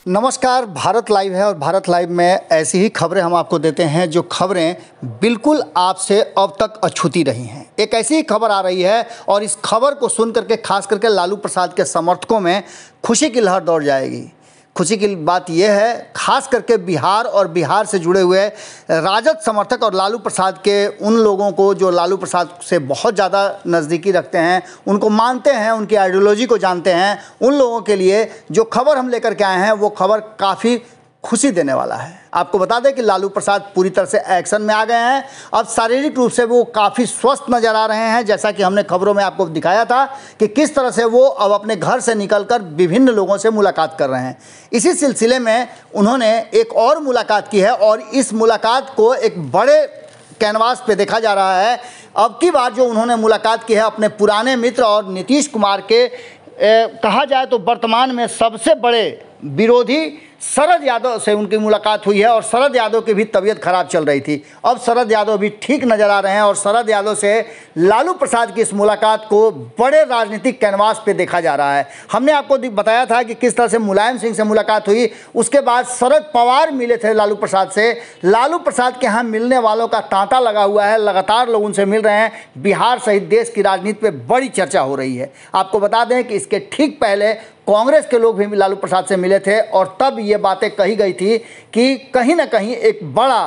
नमस्कार, भारत लाइव है और भारत लाइव में ऐसी ही खबरें हम आपको देते हैं जो खबरें बिल्कुल आपसे अब तक अछूती रही हैं। एक ऐसी ही खबर आ रही है और इस खबर को सुन करके खास करके लालू प्रसाद के समर्थकों में खुशी की लहर दौड़ जाएगी। खुशी की बात यह है, खास करके बिहार और बिहार से जुड़े हुए राजद समर्थक और लालू प्रसाद के उन लोगों को जो लालू प्रसाद से बहुत ज़्यादा नज़दीकी रखते हैं, उनको मानते हैं, उनकी आइडियोलॉजी को जानते हैं, उन लोगों के लिए जो खबर हम लेकर के आए हैं वो खबर काफ़ी खुशी देने वाला है। आपको बता दें कि लालू प्रसाद पूरी तरह से एक्शन में आ गए हैं। अब शारीरिक रूप से वो काफ़ी स्वस्थ नज़र आ रहे हैं, जैसा कि हमने खबरों में आपको दिखाया था कि किस तरह से वो अब अपने घर से निकलकर विभिन्न लोगों से मुलाकात कर रहे हैं। इसी सिलसिले में उन्होंने एक और मुलाकात की है और इस मुलाकात को एक बड़े कैनवास पे देखा जा रहा है। अब की बार जो उन्होंने मुलाकात की है अपने पुराने मित्र और नीतीश कुमार के कहा जाए तो वर्तमान में सबसे बड़े विरोधी शरद यादव से उनकी मुलाकात हुई है और शरद यादव की भी तबीयत खराब चल रही थी। अब शरद यादव भी ठीक नज़र आ रहे हैं और शरद यादव से लालू प्रसाद की इस मुलाकात को बड़े राजनीतिक कैनवास पे देखा जा रहा है। हमने आपको बताया था कि किस तरह से मुलायम सिंह से मुलाकात हुई, उसके बाद शरद पवार मिले थे लालू प्रसाद से। लालू प्रसाद के यहाँ मिलने वालों का तांता लगा हुआ है, लगातार लोग उनसे मिल रहे हैं। बिहार सहित देश की राजनीति पर बड़ी चर्चा हो रही है। आपको बता दें कि इसके ठीक पहले कांग्रेस के लोग भी लालू प्रसाद से मिले थे और तब ये बातें कही गई थी कि कहीं ना कहीं एक बड़ा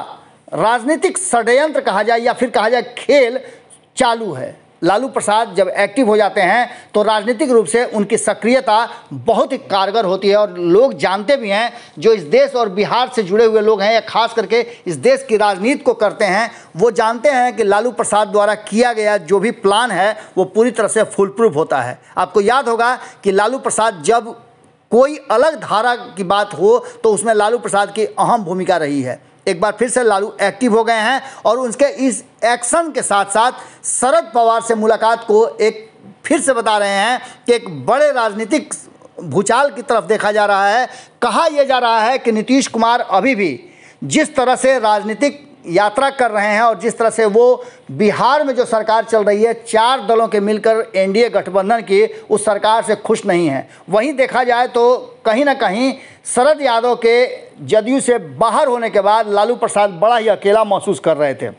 राजनीतिक षड्यंत्र कहा जाए या फिर कहा जाए खेल चालू है। लालू प्रसाद जब एक्टिव हो जाते हैं तो राजनीतिक रूप से उनकी सक्रियता बहुत ही कारगर होती है और लोग जानते भी हैं, जो इस देश और बिहार से जुड़े हुए लोग हैं या खास करके इस देश की राजनीति को करते हैं, वो जानते हैं कि लालू प्रसाद द्वारा किया गया जो भी प्लान है वो पूरी तरह से फुल प्रूफ होता है। आपको याद होगा कि लालू प्रसाद जब कोई अलग धारा की बात हो तो उसमें लालू प्रसाद की अहम भूमिका रही है। एक बार फिर से लालू एक्टिव हो गए हैं और उनके इस एक्शन के साथ साथ शरद पवार से मुलाकात को एक फिर से बता रहे हैं कि एक बड़े राजनीतिक भूचाल की तरफ देखा जा रहा है। कहा यह जा रहा है कि नीतीश कुमार अभी भी जिस तरह से राजनीतिक यात्रा कर रहे हैं और जिस तरह से वो बिहार में जो सरकार चल रही है, 4 दलों के मिलकर एनडीए गठबंधन की, उस सरकार से खुश नहीं है। वहीं देखा जाए तो कहीं ना कहीं शरद यादव के जदयू से बाहर होने के बाद लालू प्रसाद बड़ा ही अकेला महसूस कर रहे थे,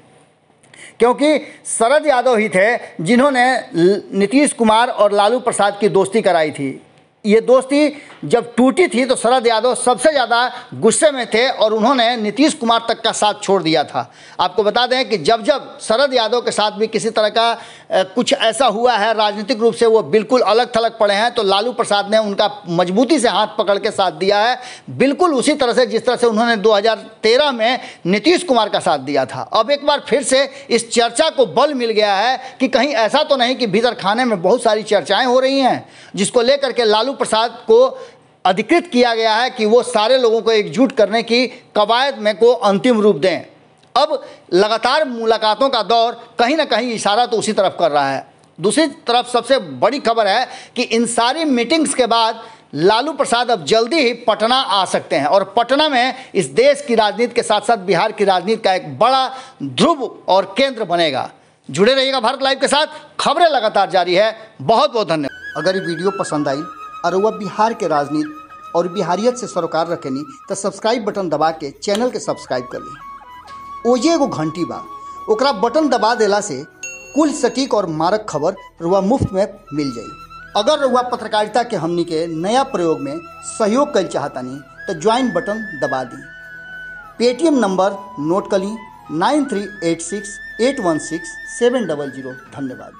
क्योंकि शरद यादव ही थे जिन्होंने नीतीश कुमार और लालू प्रसाद की दोस्ती कराई थी। ये दोस्ती जब टूटी थी तो शरद यादव सबसे ज़्यादा गुस्से में थे और उन्होंने नीतीश कुमार तक का साथ छोड़ दिया था। आपको बता दें कि जब जब शरद यादव के साथ भी किसी तरह का कुछ ऐसा हुआ है, राजनीतिक रूप से वो बिल्कुल अलग थलग पड़े हैं, तो लालू प्रसाद ने उनका मजबूती से हाथ पकड़ के साथ दिया है, बिल्कुल उसी तरह से जिस तरह से उन्होंने 2013 में नीतीश कुमार का साथ दिया था। अब एक बार फिर से इस चर्चा को बल मिल गया है कि कहीं ऐसा तो नहीं कि भीतर खाने में बहुत सारी चर्चाएँ हो रही हैं, जिसको लेकर के लालू प्रसाद को अधिकृत किया गया है कि वो सारे लोगों को एकजुट करने की कवायद में को अंतिम रूप दें। अब लगातार मुलाकातों का दौर कहीं ना कहीं इशारा तो उसी तरफ कर रहा है। दूसरी तरफ सबसे बड़ी खबर है कि इन सारी मीटिंग्स के बाद लालू प्रसाद अब जल्दी ही पटना आ सकते हैं और पटना में इस देश की राजनीति के साथ साथ बिहार की राजनीति का एक बड़ा ध्रुव और केंद्र बनेगा। जुड़े रहिएगा भारत लाइव के साथ, खबरें लगातार जारी है। बहुत बहुत धन्यवाद। अगर ये वीडियो पसंद आई और वह बिहार के राजनीति और बिहारियत से सरोकार रखेनी तो सब्सक्राइब बटन दबा के चैनल के सब्सक्राइब कर ली। ओजे एगो घंटी बा, ओकरा बटन दबा देला से कुल सटीक और मारक खबर रुआ मुफ्त में मिल जाई। अगर रुआ पत्रकारिता के हमनी के नया प्रयोग में सहयोग कर चाहतानी तो ज्वाइन बटन दबा दी। पेटीएम नंबर नोट कर ली 9386816700। धन्यवाद।